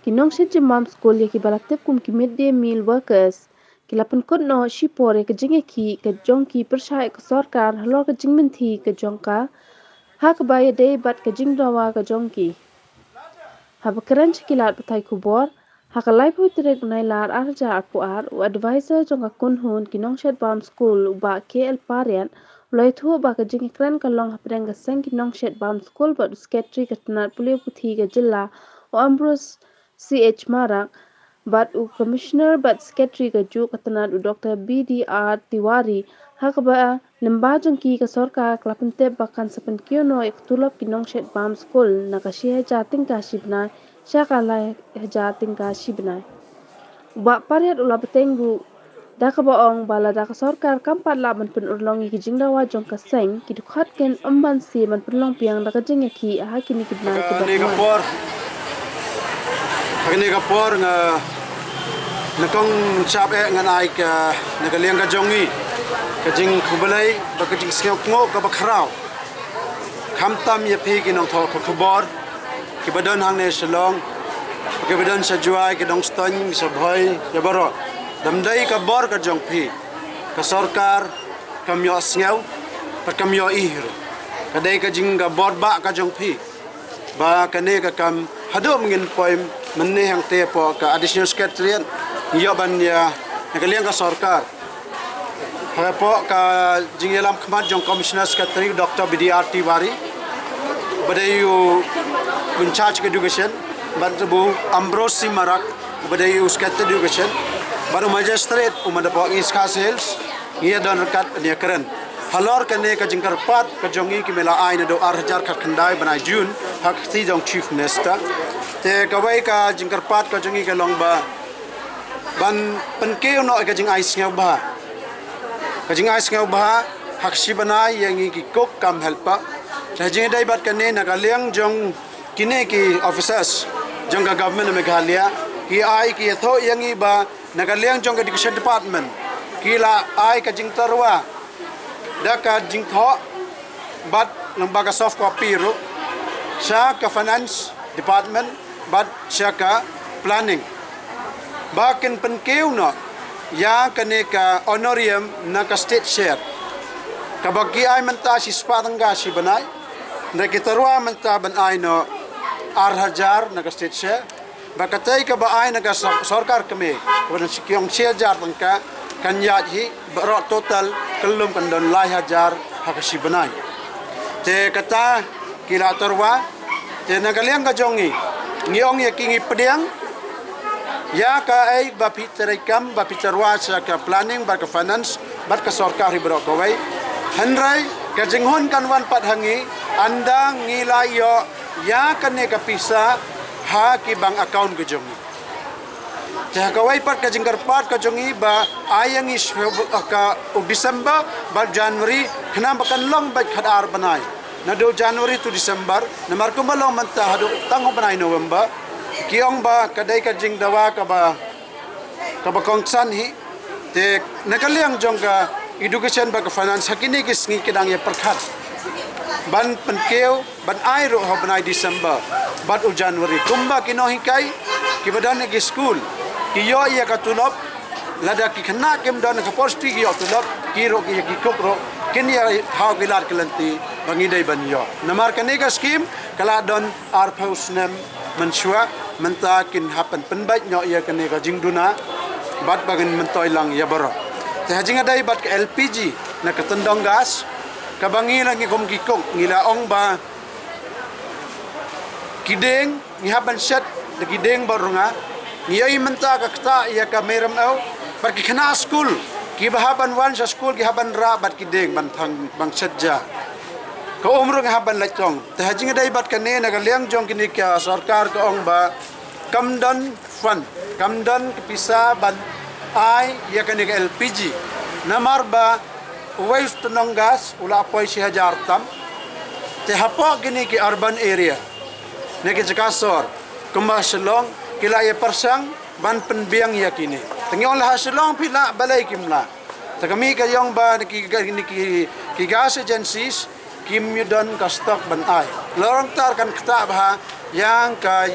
Kinong shet jemam school ya ki balaktep kum ki midday meal workers. Kilapan kot no shipore ke jinge ki ke jongki persyai ke sorkar halor ke jingmen thi ke jongka. Hak baya day bat ke jingdawa ke jongki. Haba keren cikilat batai kubor. Haka laipu tirik nailar arja arpuar u advisor jongka kunhun kinong shet bam school ba KL Parian. Ulai thu ba ke jinge keren kalong hapdeng ke seng kinong shet bam school ba du sketri ke tenat pulia puthi ke jilla o Ambrose CH Marak, but u Commissioner but Secretary ke Juk Katanad u Dr. BDR Tiwari, hak ba lembajong ki ke sorka klapente bakan sepen kiono iktulap kinong shet bam school nakashi jating ka shibna syakala jating ka shibna. Ba pariat ula betengu daka baong bala daka sorkar kampat laban pen urlongi ki jingdawa jong ka seng ki dukhat ken emban si man penlong piang daka jengya ki hakini kidna ki batmuan. Ini kapor nga nakong chap ngan ai ka nakaliang ka jongi ka jing kubalay ba ka jing sngok ngo ka bakrao khamtam ye phi ki nong thor ka khobor ki badon hang ne shalong ki badon sa juai ki dong ston sa bhoi ya baro damdai ka bor ka jong phi ka sarkar kamyo sngau pa kamyo ihro kadai ka jing ka bor ba ka jong phi ba kane ka kam hado mengin poim menne hang te po ka additional secretariat yo ban ya nakaliang ka sarkar ha po ka jingelam khmat jong commissioner secretary Dr. BDR Tiwari badayu in charge of education bantu Ambrose Marak badayu secretary education baru magistrate umada po iska sales ia don rekat dia keren halor kane ka jingkar pat ka jongi ki mela aina do 8000 khat khandai banai June hak thi jong chief minister te kawai ka jingkar pat ka jongi ka longba ban penkeu no ka jing ais ngau ba ka jing ais ngau ba hak si banai yang ki kok kam helpa ta jing dai bat kane na ka liang jong kine ki officers jong ka government Meghalaya ki ai ki tho yang i ba na ka liang jong ka education department ki la ai ka jing tarwa da ka jing tho bat lembaga soft copy ru sa ka finance department but syaka planning bakin penkeu no ya kane ka honorarium na ka state share ka bagi ai menta si spatangga si banai na kitarwa menta ban ai no 8000 na ka state share bakatai ka ba ai na ka sarkar kami wan si kyong share jar tangka kanya hi baro total kelum kandon 1000 hakasi banai te kata kila tarwa te nagaliang ka jongi ngiong ya kingi pediang ya ka ai ba piterekam ba piterwa sa ka planning ba ka finance ba ka sarkar ibro ko wai hanrai ka jinghon kan wan pat hangi anda ngila yo ya kane ka pisa ha ki bang account ka jongi ja ka wai pat ka jingkar pat ka jongi ba ayang is ka December ba January khna ba kan long ba khadar banai na do January to December na marko malong manta hado tango banai November kiong ba kadai ka jing dawa ka ba kongsan hi te nakaliang jong ka education ba ka finance hakini kis ngi kidang ye perkhat ban penkeu ban ai ro ha banai December bat u January kumba kino hikai ki badan ki school ki yo ya ka tulop lada ki khna kem dan ka posti ki yo tulop ki ro ki kok ro kin ya how gilar kelanti bangi dai ban yo namar kane ka scheme kala don ar pausnem mensua menta kin happen penbat nyo ya kane ka jingduna bat bagan mentoi lang ya baro te hajing dai bat ka LPG na katendong gas ka bangi lang ki kom ki kok ngila ong ba kideng ni haban set de kideng barunga ngiyai menta ka kta ya ka meram au par ki khana school ki bahaban wan sa school ki haban ra bat kideng ban thang bang setja ka umro nga haban lachong te hajing dai bat ka ne na ka liang jong kini ka sarkar ka ong ba kamdan fund kamdan pisa ban ai ya ka ne ka LPG namar ba uwais tunong gas ula poy si hajar tam te hapo gini ki urban area ne ki jakasor kumba shalong kila ye persang ban penbiang ya kini tengyong lah shalong pila balai kimla ta kami ka yong ba ki gas agencies kim yudon ka stock ban ai lorong tar kan kta ba yang ka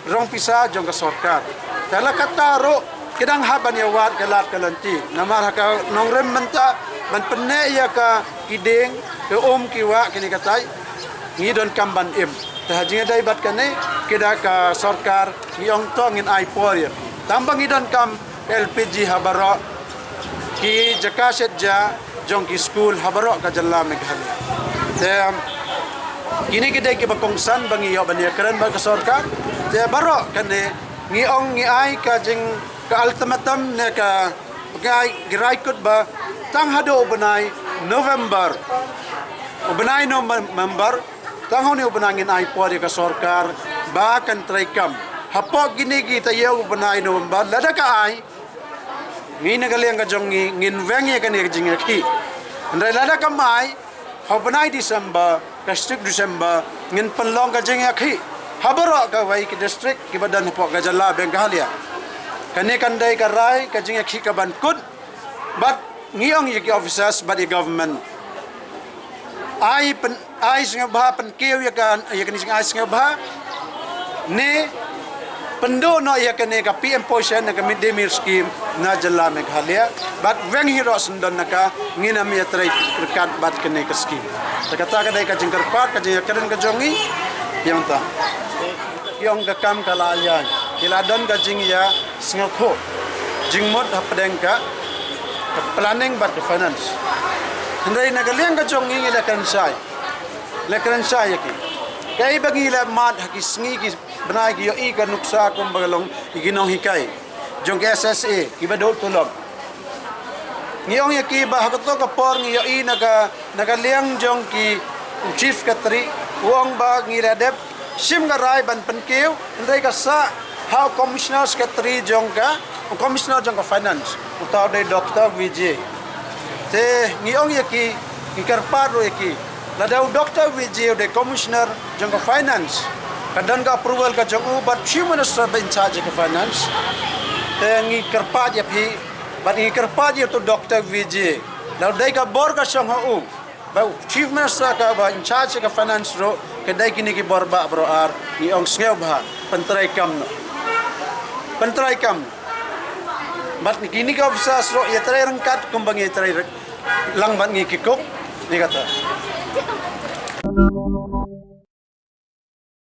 rong pisa jong ka sorkar tala kata ro kedang haban ya wat kelat kelanti nama ka nongrem menta ban penne ya ka kideng ke kiwa kini katai ngidon kamban im tahajinga dai bat kane keda ka sorkar ngiong to ngin ai por ya tambang ngidon kam LPG habaro ki jakaset ja jong ki school habaro ka jalla Meghalaya te kini kita ke bakongsan bangi yo bania keren ba ka sorkar te baro kane ngiong ngi ai ka jing ka ultimatum ne ka gai girai kut ba tang hado benai November benai November tang honi benangin ai po ka sorkar ba kan traikam hapo gini kita yo benai November lada ka ai ngi nagaliang ka jong ngin wengi ka ni jing ki ndai lada ka mai benai December ka strict December ngin penlong ka jing ki habaro ka wai ki district ki badan po ka jalla Meghalaya kane kandai ka rai ka jing ki ka ban kut but ngiong yaki officers by the government ai singa bah pen keu ya kan ya kan singa ai singa bah ne pendo no ya kan ka PM portion na ka midday meal scheme na jalla Meghalaya but when hero sundan naka ngina mi trai rekat bat kene ka scheme kata ka dai ka jingkar pat ka jing keren ka jongi yang ta yang ka kam kalayan kiladon ka jing ya singa kho jingmot hapadeng ka planning but the finance hendai nagaliang ka jong ngi lekran sai ki kai bagi la mat hakis ngi ki banai ki yo i ka nuksa kum bagalong iginong hikai jong SSA ki badol tulog ngiong ya ki ba hakato ka por ngi yo i nagaliang jong ki chief secretary uang ba ngi radep sim ga rai ban penkeu hendai ka sa how commissioner secretary jong ka commissioner jong ka finance utau de Dr. Vijay te ngiong yaki ikarpar ro yaki ladau Dr. Vijay de commissioner jong ka finance kadang ka approval ka jong but chief minister in charge ka finance te ngi karpad yapi but ngi karpad to Dr. Vijay lau dai ka bor ka song ho ba chief minister ka ba in charge ka finance ro kedai kini ki borba bro ar ngiong sngew ba pentrai kam bat ni kini ka ofisa so ya tray rangkat kumbang ya tray lang bat ngi kikok ni kata